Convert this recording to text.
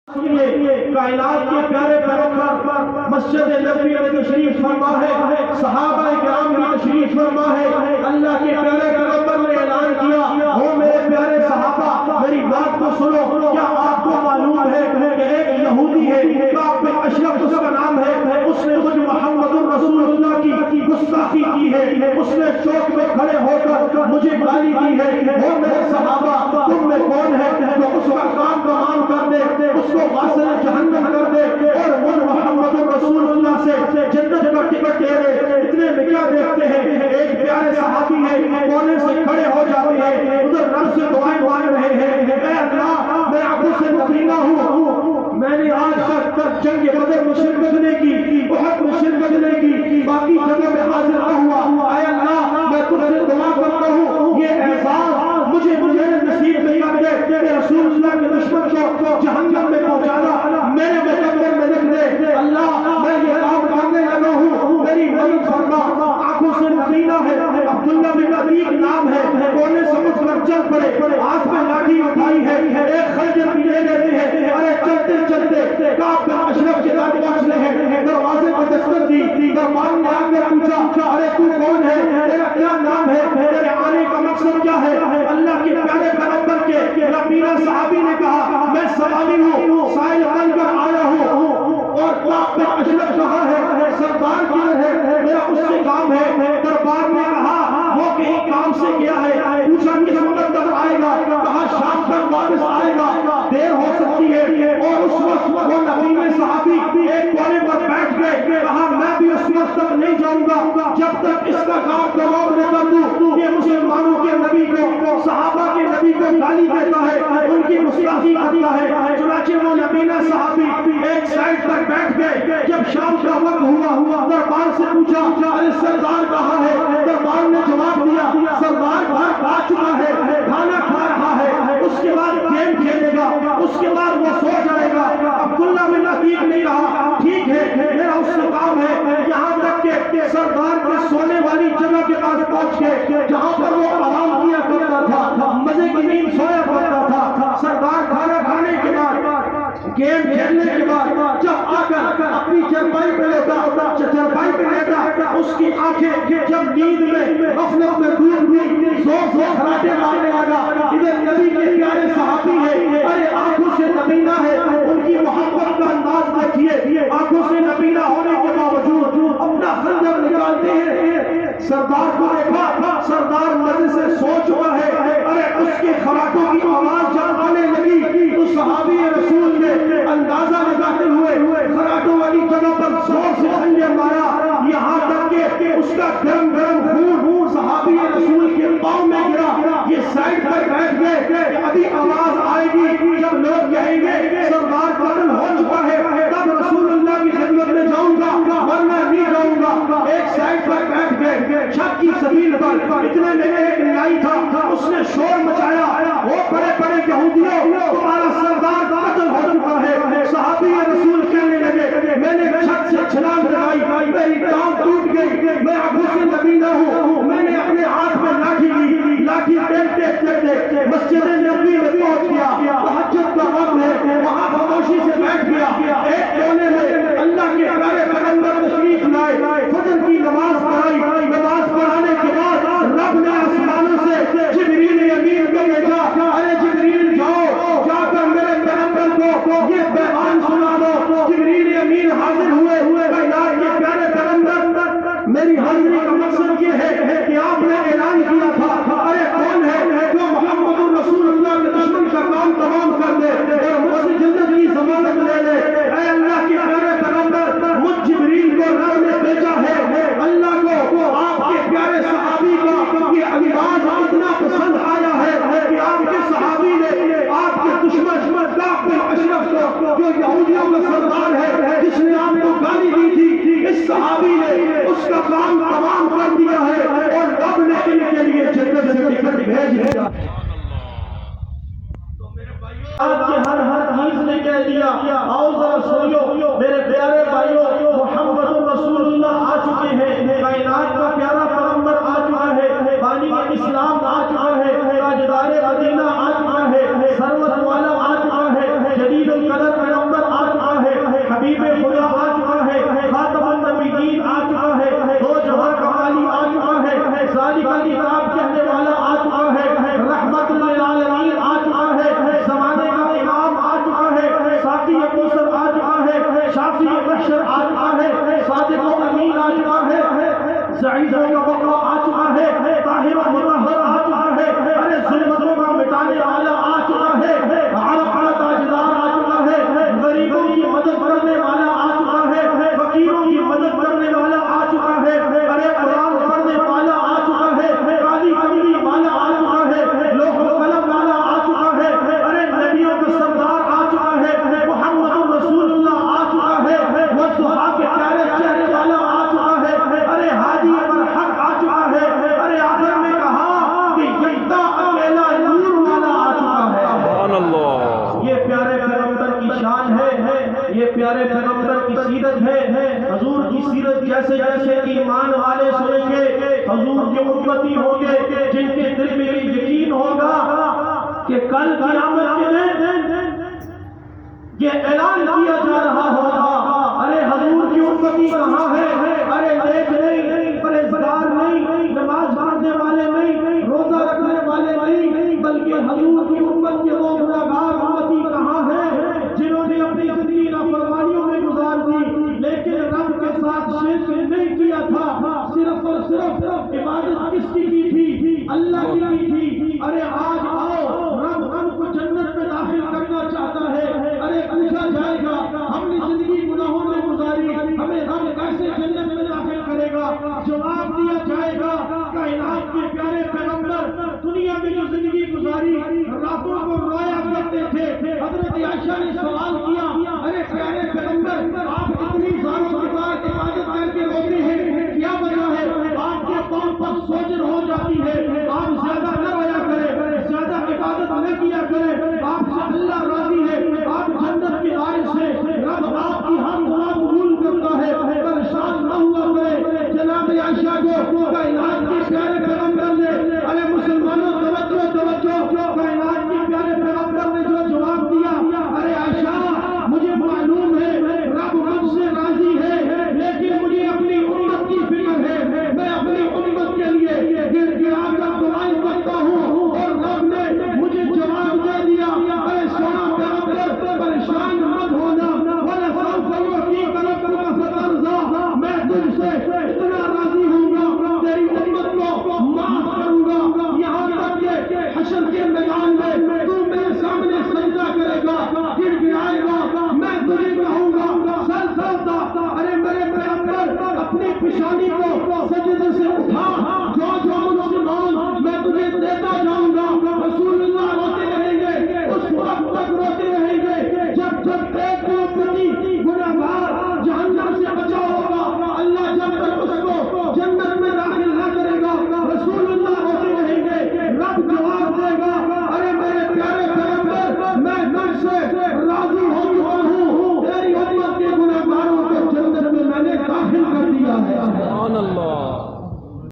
کائنات کے پیارے پیغمبر مسجد نبوی میں تشریف فرما ہے، صحابہ کرام بھی تشریف فرما ہے۔ اللہ کے پیارے پیغمبر نے اعلان کیا، او میرے پیارے صحابہ میری بات کو سنو، کیا آپ کو معلوم ہے کہ ایک یہودی ہے کعب بن اشرف اس کا نام ہے، اس نے خود محمد رسول اللہ کی گستاخی کی ہے، اس نے چوک میں کھڑے ہو کر مجھے گالی دی ہے۔ او میرے صحابہ تم میں کون ہے جو اس کا کام تمام کر دے، اس کو واصل جہنم کر دے اور وہ محمد رسول اللہ سے جنت کا ٹکٹ دے دے؟ اتنے میں کیا دیکھتے ہیں ایک پیارے صحابی ہے کونے سے کھڑے ہو جاتے ہیں، ادھر رب سے دعائیں مانگ رہے ہیں، اے اللہ میں ابو سے مدینہ ہوں، میں نے آج تک جنگ بدر میں شرکت نہیں کی، احد میں شرکت نہیں کی، باقی جگہ میں حاضر نہ ہوا، اے اللہ میں تجھ سے دعا کرتا ہوں یہ احساس مجھے نصیب نہیں کرتے کہ رسول اللہ کے دشمن کو جہنم میں پہنچانا میرے مقدر میں لکھ دے۔ اللہ میں یہ کام کرنے لگا ہوں، میری مدد فرما۔ آنکھوں سے مدینہ ہے، عبداللہ بن عتیق نام ہے، کونے سے اٹھ کر چل پڑے، ہاتھ میں لاٹھی اٹھائی ہے، ایک خنجر بھی لے لیتے ہیں، ارے چلتے چلتے کعب بن اشرف کے پاس پہنچ رہے ہیں، دروازے پر دستک دی، دربان نے آ کر پوچھا ارے تو کون ہے، تیرا کیا نام ہے، تیرے آنے کا مقصد کیا ہے؟ اللہ کے پیارے پیغمبر کے ربینا صحابی نے کہا میں سوالی ہوں، سائل بن کر آیا ہوں، اور کعب بن اشرف کہاں ہے، سردار کدھر ہے، میرا اس سے کام ہے۔ دربار نے کہا وہ کہیں کام سے گیا ہے، پوچھا کس وقت تک آئے گا، کہا شام تک واپس آئے گا، دیر ہو سکتی ہے، اور اس وقت وہ نبی صحابی ایک کونے پر بیٹھ گئے، کہا میں بھی اس وقت تک نہیں جاؤں گا جب تک اس کا کام تمام نہ کر دوں۔ یہ مسلمانوں کے نبی کو، صحابہ کے نبی کو گالی دیتا ہے، ان کی گستاخی کرتا ہے، چنانچہ وہ نبینا صحابی ایک سائڈ پر بیٹھ گئے۔ جب شام کا وقت ہوا دربار سے پوچھا ارے سردار کہاں ہے؟ دربار نے جواب دیا سردار گھر کھا چکا ہے، کھانا کھا رہا ہے، اس کے بعد گیم کھیلے گا، اس کے بعد وہ سو جائے گا۔ عبداللہ بن عتیق نہیں رہا، ٹھیک ہے میرا اس سے کام ہے، یہاں تک کہ سردار کے سونے والی جگہ کے پاس پہنچ کے جہاں پر وہ آرام کیا کرتا تھا، مزے کی نیند سویا کرتا تھا، سردار کھانا کھانے کے بعد گیم کھیلنے کے بعد جب آ کر اپنی چرپائی پہ لیتا، اس کی آنکھیں جب نیند میں غفلت میں ڈوب گئی، زور سے خراٹے مارنے لگا۔ ادھر نبی کے پیارے صحابی ہے، ارے آنکھوں سے نبینا ہے، ان کی محبت کا انداز دیکھیے، آنکھوں سے نبینا ہونے کے باوجود اپنا خنجر نکالتے ہیں۔ سردار کو دیکھا، سردار مزے سے سو چکا ہے، ارے اس کے خراٹوں کی آواز جب آنے لگی تو صحابی رسول نے اندازہ لگاتے ہوئے خراٹوں والی جگہ پر زور سے خنجر مارا، یہاں تک کہ اس کا گرم خون صحابی رسول کے پاؤں میں گرا۔ یہ سائڈ پر بیٹھ گئے کہ ابھی آواز آئے گی جب لوگ کہیں گے سردار قتل ہو چکا ہے تب رسول اللہ کی خدمت میں جاؤں گا ورنہ نہیں جاؤں گا۔ ایک سائڈ پر بیٹھ گئے، چھت کی زمین پر اتنے میں ایک نائی تھا، اس نے شور مچایا، وہ بڑے بڑے یہودیوں تمہارا سردار قتل ہو چکا ہے۔ صحابی رسول کہنے لگے میں نے چھت سے چھلانگ لگائی، میری ٹانگ ٹوٹ گئی، میں ابو سے نبینا ہوں، میں نے اپنے ہاتھ میں لاٹھی لی، لاٹھی ٹیکتے مسجد نبوی میں پہنچ گیا، تہجد کا وقت ہے، وہاں خاموشی سے بیٹھ گیا، ایک کونے میں اللہ کے پیارے پیغمبر تشریف لائے، فجر کی نماز پڑھائی، نماز پڑھانے کے بعد رب نے آسمانوں سے جبریل امین کو بھیجا، ارے جبریل جاؤ جا کر میرے پیغمبر کو یہ پیغام سنا دو۔ جبریل امین حاضر ہوئے، کائنات کے پیارے پیغمبر میری حاضری کا مقصد یہ ہے کہ آپ نے اعلان کیا تھا ارے کون ہے جو محمد رسول اللہ کے دشمن کا کام تمام کر دے اور مجھ سے جنت کی ضمانت لے لے۔ اے اللہ کے پیارے پیغمبر مجھ جبریل کو رب نے بھیجا ہے، اللہ کو آپ کے پیارے صحابی کا یہ انداز اتنا پسند آیا ہے کہ آپ کے صحابی نے آپ کے دشمن کعب بن اشرف کو جو یہودیوں کا سردار ہے جس نے آپ کو گالی دی تھی، اس صحابی نے اس کا کام تمام کر دیا ہے اور رب نے ان کے لیے جنت سے ٹکٹ بھیج دیا۔ آج کے ہر حدیث نے کہہ دیا، آؤ ذرا سنو میرے پیارے بھائیوں، محمد رسول اللہ آ چکے ہیں، کائنات کا پیارا پیغمبر آ چکا ہے، بانی اسلام آ چکا ہے، تاجدار مدینہ آ چکا ہے، ثروت والا آ چکا ہے، جدید القدر اعلان ہے، یہ پیارے پیغمبر کی سیرت ہے۔ حضور کی سیرت جیسے جیسے ایمان والے سنیں گے، حضور کے امتی ہوں گے، جن کے دل میں یقین ہوگا کہ کل قیامت کے دن یہ اعلان کیا جا رہا ہوگا، ارے حضور کی امتی کہاں ہے؟ ارے نیک نہیں، پرہیزگار نہیں، نماز پڑھنے والے نہیں، روزہ رکھنے والے نہیں، بلکہ حضور کی امت کے وہ گنہگار امتی کہاں ہیں جنہوں نے اپنی زندگی نافرمانیوں میں گزار دی، لیکن رب کے ساتھ شرک نہیں کیا تھا، صرف اور صرف عبادت کس کی تھی؟ اللہ کی تھی۔ ارے آج آؤ، رب ہم کو جنت میں داخل کرنا چاہتا ہے۔ ارے پوچھا جائے گا ہم نے زندگی گناہوں میں گزاری، ہمیں رب کیسے جنت میں داخل کرے گا؟ جواب دیا جائے گا کائنات کے پیارے پیغمبر دنیا میں جو زندگی گزاری، راتوں کو رویا کرتے تھے، حضرت عائشہ نے